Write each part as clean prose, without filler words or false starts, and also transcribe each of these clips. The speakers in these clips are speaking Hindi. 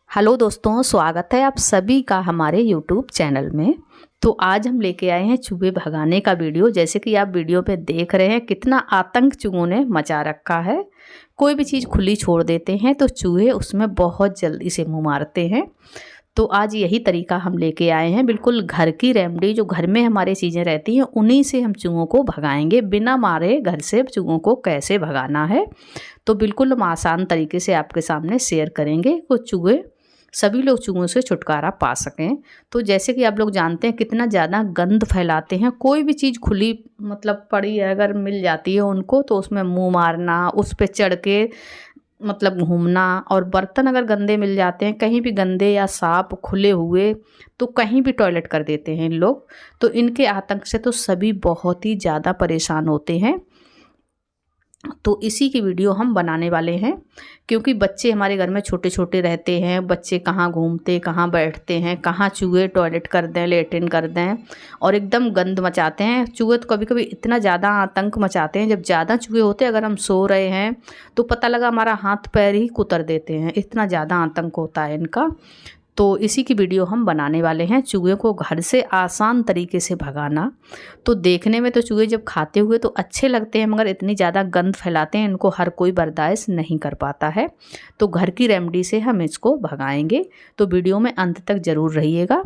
हेलो दोस्तों, स्वागत है आप सभी का हमारे यूट्यूब चैनल में। तो आज हम लेके आए हैं चूहे भगाने का वीडियो। जैसे कि आप वीडियो पे देख रहे हैं कितना आतंक चूहों ने मचा रखा है। कोई भी चीज़ खुली छोड़ देते हैं तो चूहे उसमें बहुत जल्दी से मुँह मारते हैं। तो आज यही तरीका हम लेके आए हैं, बिल्कुल घर की रेमेडी, जो घर में हमारी चीज़ें रहती हैं उन्हीं से हम चूहों को भगाएंगे। बिना मारे घर से चूहों को कैसे भगाना है तो बिल्कुल हम आसान तरीके से आपके सामने शेयर करेंगे, तो चूहे सभी लोग चूहों से छुटकारा पा सकें। तो जैसे कि आप लोग जानते हैं कितना ज़्यादा गंद फैलाते हैं। कोई भी चीज़ खुली पड़ी है अगर मिल जाती है उनको तो उसमें मुँह मारना, उस पे चढ़ के घूमना, और बर्तन अगर गंदे मिल जाते हैं कहीं भी गंदे या साफ खुले हुए तो कहीं भी टॉयलेट कर देते हैं इन लोग। तो इनके आतंक से तो सभी बहुत ही ज़्यादा परेशान होते हैं। तो इसी की वीडियो हम बनाने वाले हैं, क्योंकि बच्चे हमारे घर में छोटे छोटे रहते हैं। बच्चे कहाँ घूमते, कहाँ बैठते हैं, कहाँ चूहे टॉयलेट कर दें, लेट्रिन कर दें और एकदम गंद मचाते हैं। चूहे तो कभी कभी इतना ज़्यादा आतंक मचाते हैं, जब ज़्यादा चूहे होते हैं अगर हम सो रहे हैं तो पता लगा हमारा हाथ पैर ही कुतर देते हैं, इतना ज़्यादा आतंक होता है इनका। तो इसी की वीडियो हम बनाने वाले हैं, चूहे को घर से आसान तरीके से भगाना। तो देखने में तो चूहे जब खाते हुए तो अच्छे लगते हैं, मगर इतनी ज़्यादा गंद फैलाते हैं, इनको हर कोई बर्दाश्त नहीं कर पाता है। तो घर की रेमेडी से हम इसको भगाएंगे। तो वीडियो में अंत तक ज़रूर रहिएगा।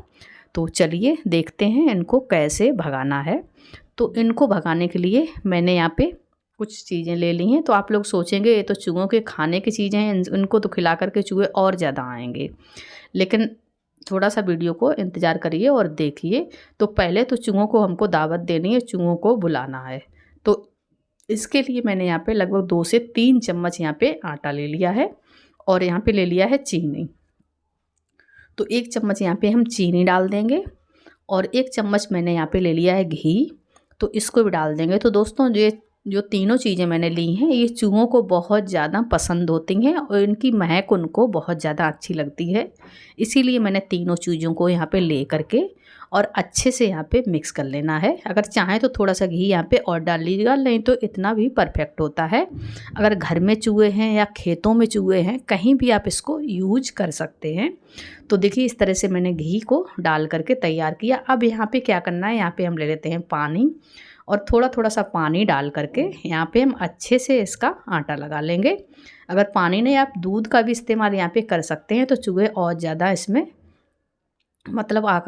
तो चलिए देखते हैं इनको कैसे भगाना है। तो इनको भगाने के लिए मैंने यहाँ पे कुछ चीज़ें ले ली हैं। तो आप लोग सोचेंगे ये तो चूहों के खाने की चीज़ें हैं, इनको तो खिला करके चूहे और ज़्यादा आएंगे, लेकिन थोड़ा सा वीडियो को इंतज़ार करिए और देखिए। तो पहले तो चूहों को हमको दावत देनी है, चूहों को बुलाना है। तो इसके लिए मैंने यहाँ पे लगभग 2 से 3 चम्मच यहाँ पे आटा ले लिया है और यहाँ पे ले लिया है चीनी। तो 1 चम्मच यहाँ पे हम चीनी डाल देंगे और 1 चम्मच मैंने यहाँ पे ले लिया है घी, तो इसको भी डाल देंगे। तो दोस्तों ये जो तीनों चीज़ें मैंने ली हैं ये चूहों को बहुत ज़्यादा पसंद होती हैं और इनकी महक उनको बहुत ज़्यादा अच्छी लगती है। इसीलिए मैंने तीनों चीज़ों को यहाँ पे ले करके और अच्छे से यहाँ पे मिक्स कर लेना है। अगर चाहें तो थोड़ा सा घी यहाँ पे और डाल लीजिएगा, नहीं तो इतना भी परफेक्ट होता है। अगर घर में चूहे हैं या खेतों में चूहे हैं, कहीं भी आप इसको यूज कर सकते हैं। तो देखिए इस तरह से मैंने घी को डाल करके तैयार किया। अब यहाँ पे क्या करना है, यहाँ पे हम ले लेते हैं पानी और थोड़ा थोड़ा सा पानी डाल करके यहाँ पे हम अच्छे से इसका आटा लगा लेंगे। अगर पानी नहीं, आप दूध का भी इस्तेमाल यहाँ पे कर सकते हैं, तो चूहे और ज़्यादा इसमें आ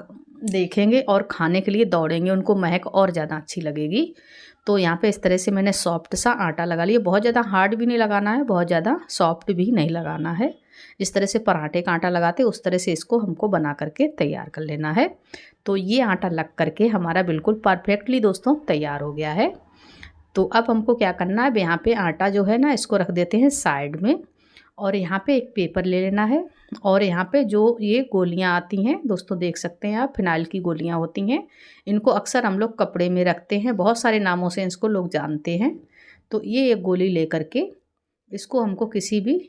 देखेंगे और खाने के लिए दौड़ेंगे, उनको महक और ज़्यादा अच्छी लगेगी। तो यहाँ पे इस तरह से मैंने सॉफ्ट सा आटा लगा लिया। बहुत ज़्यादा हार्ड भी नहीं लगाना है, बहुत ज़्यादा सॉफ्ट भी नहीं लगाना है। जिस तरह से पराठे का आटा लगाते उस तरह से इसको हमको बना करके तैयार कर लेना है। तो ये आटा लग करके हमारा बिल्कुल परफेक्टली दोस्तों तैयार हो गया है। तो अब हमको क्या करना है, यहाँ पे आटा जो है ना इसको रख देते हैं साइड में और यहाँ पे एक पेपर ले लेना है। और यहाँ पे जो ये गोलियाँ आती हैं दोस्तों, देख सकते हैं आप, फिनाइल की गोलियाँ होती हैं। इनको अक्सर हम लोग कपड़े में रखते हैं, बहुत सारे नामों से इसको लोग जानते हैं। तो ये एक गोली ले करके इसको हमको किसी भी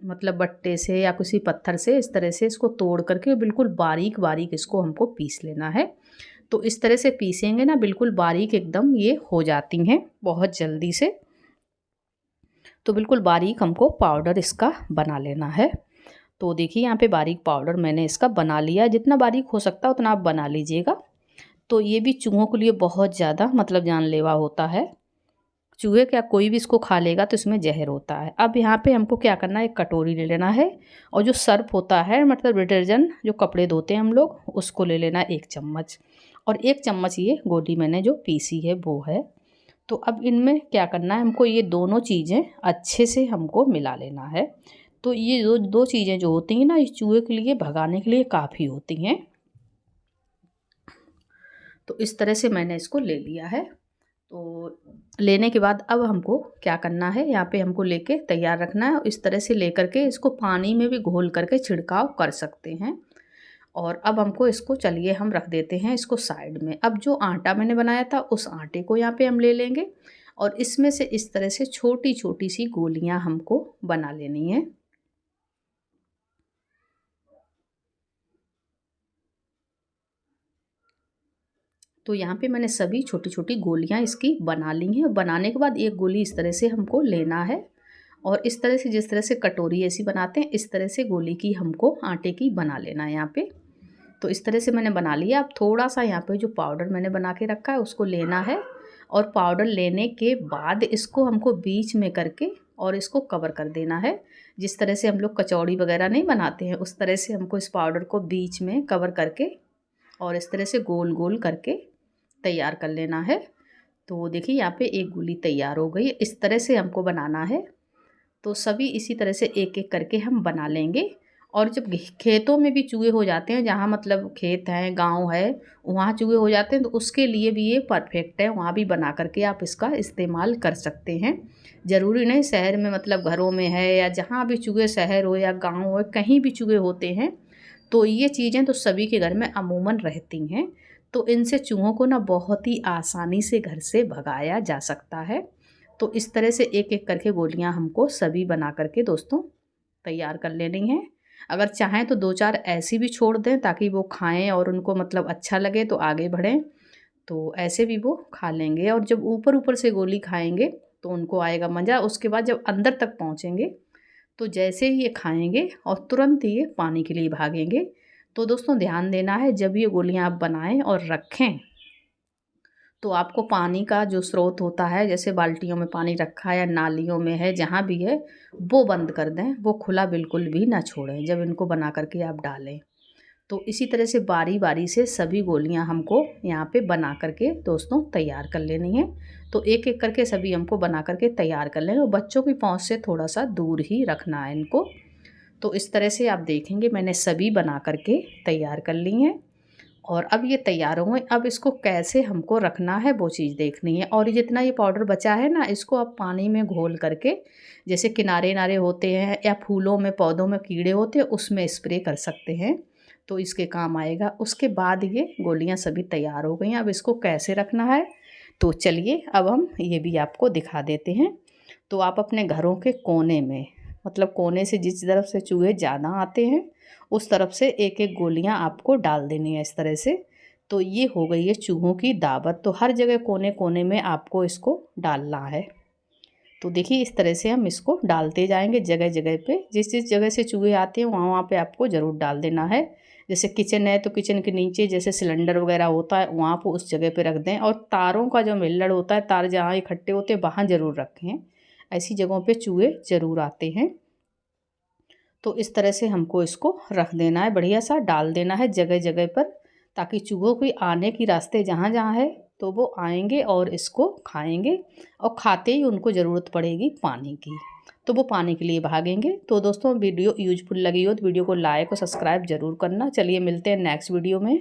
बट्टे से या किसी पत्थर से इस तरह से इसको तोड़ करके बिल्कुल बारीक बारीक इसको हमको पीस लेना है। तो इस तरह से पीसेंगे ना बिल्कुल बारीक एकदम ये हो जाती हैं बहुत जल्दी से। तो बिल्कुल बारीक हमको पाउडर इसका बना लेना है। तो देखिए यहाँ पे बारीक पाउडर मैंने इसका बना लिया है। जितना बारीक हो सकता है उतना आप बना लीजिएगा। तो ये भी चूहों के लिए बहुत ज़्यादा जानलेवा होता है। चूहे क्या कोई भी इसको खा लेगा तो इसमें जहर होता है। अब यहाँ पे हमको क्या करना है, एक कटोरी ले लेना है और जो सर्फ होता है डिटर्जेंट जो कपड़े धोते हैं हम लोग, उसको ले लेना है 1 चम्मच। और 1 चम्मच ये गोली मैंने जो पीसी है वो है। तो अब इनमें क्या करना है, हमको ये दोनों चीज़ें अच्छे से हमको मिला लेना है। तो ये दो चीज़ें जो होती हैं ना, इस चूहे के लिए भगाने के लिए काफ़ी होती हैं। तो इस तरह से मैंने इसको ले लिया है। तो लेने के बाद अब हमको क्या करना है, यहाँ पे हमको लेके तैयार रखना है। इस तरह से लेकर के इसको पानी में भी घोल करके छिड़काव कर सकते हैं। और अब हमको इसको चलिए हम रख देते हैं इसको साइड में। अब जो आटा मैंने बनाया था उस आटे को यहाँ पे हम ले लेंगे और इसमें से इस तरह से छोटी छोटी सी गोलियां हमको बना लेनी है। तो यहाँ पे मैंने सभी छोटी छोटी गोलियां इसकी बना ली हैं। बनाने के बाद एक गोली इस तरह से हमको लेना है और इस तरह से, जिस तरह से कटोरी ऐसी बनाते हैं, इस तरह से गोली की हमको आटे की बना लेना है यहाँ पे। तो इस तरह से मैंने बना लिया। अब थोड़ा सा यहाँ पे जो पाउडर मैंने बना के रखा है उसको लेना है, और पाउडर लेने के बाद इसको हमको बीच में करके और इसको कवर कर देना है। जिस तरह से हम लोग कचौड़ी वगैरह नहीं बनाते हैं, उस तरह से हमको इस पाउडर को बीच में कवर करके और इस तरह से गोल गोल करके तैयार कर लेना है। तो देखिए यहाँ पे एक गोली तैयार हो गई। इस तरह से हमको बनाना है। तो सभी इसी तरह से एक एक करके हम बना लेंगे। और जब खेतों में भी चूहे हो जाते हैं, जहाँ मतलब खेत हैं, गांव है, वहाँ चूहे हो जाते हैं, तो उसके लिए भी ये परफेक्ट है। वहाँ भी बना करके आप इसका इस्तेमाल कर सकते हैं। ज़रूरी नहीं शहर में मतलब घरों में है, या जहाँ भी चूहे, शहर हो या गांव हो, कहीं भी चूहे होते हैं, तो ये चीज़ें तो सभी के घर में अमूमन रहती हैं। तो इनसे चूहों को ना बहुत ही आसानी से घर से भगाया जा सकता है। तो इस तरह से एक एक करके गोलियां हमको सभी बना करके दोस्तों तैयार कर लेनी है। अगर चाहें तो 2-4 ऐसी भी छोड़ दें ताकि वो खाएं और उनको मतलब अच्छा लगे तो आगे बढ़ें, तो ऐसे भी वो खा लेंगे। और जब ऊपर ऊपर से गोली खाएंगे तो उनको आएगा मज़ा। उसके बाद जब अंदर तक पहुँचेंगे तो जैसे ही ये खाएंगे और तुरंत ही ये पानी के लिए भागेंगे। तो दोस्तों ध्यान देना है, जब ये गोलियां आप बनाएं और रखें तो आपको पानी का जो स्रोत होता है, जैसे बाल्टियों में पानी रखा है या नालियों में है, जहाँ भी है, वो बंद कर दें। वो खुला बिल्कुल भी ना छोड़ें जब इनको बना करके आप डालें। तो इसी तरह से बारी बारी से सभी गोलियां हमको यहाँ पे बना करके दोस्तों तैयार कर लेनी है। तो एक एक करके सभी हमको बना करके तैयार कर लेंगे, और बच्चों की पहुँच से थोड़ा सा दूर ही रखना है इनको। तो इस तरह से आप देखेंगे मैंने सभी बना करके तैयार कर ली हैं। और अब ये तैयार हो गए। अब इसको कैसे हमको रखना है वो चीज़ देखनी है। और जितना ये पाउडर बचा है ना, इसको आप पानी में घोल करके, जैसे किनारे नारे होते हैं या फूलों में, पौधों में कीड़े होते हैं, उसमें स्प्रे कर सकते हैं, तो इसके काम आएगा। उसके बाद ये गोलियां सभी तैयार हो गई हैं। अब इसको कैसे रखना है, तो चलिए अब हम ये भी आपको दिखा देते हैं। तो आप अपने घरों के कोने में, मतलब कोने से जिस तरफ से चूहे ज़्यादा आते हैं, उस तरफ से एक एक गोलियां आपको डाल देनी है इस तरह से। तो ये हो गई है चूहों की दावत। तो हर जगह कोने कोने में आपको इसको डालना है। तो देखिए इस तरह से हम इसको डालते जाएंगे जगह जगह पे। जिस जिस जगह से चूहे आते हैं वहाँ वहाँ पे आपको ज़रूर डाल देना है। जैसे किचन है तो किचन के नीचे जैसे सिलेंडर वगैरह होता है, वहाँ पर उस जगह पे रख दें। और तारों का जो मिल्लड़ होता है, तार जहाँ इकट्ठे होते हैं वहाँ ज़रूर रखें। ऐसी जगहों पे चूहे ज़रूर आते हैं। तो इस तरह से हमको इसको रख देना है, बढ़िया सा डाल देना है जगह जगह पर, ताकि चूहों की आने की रास्ते जहाँ जहाँ है तो वो आएंगे और इसको खाएंगे। और खाते ही उनको ज़रूरत पड़ेगी पानी की, तो वो पानी के लिए भागेंगे। तो दोस्तों वीडियो यूजफुल लगी हो तो वीडियो को लाइक और सब्सक्राइब ज़रूर करना। चलिए मिलते हैं नेक्स्ट वीडियो में।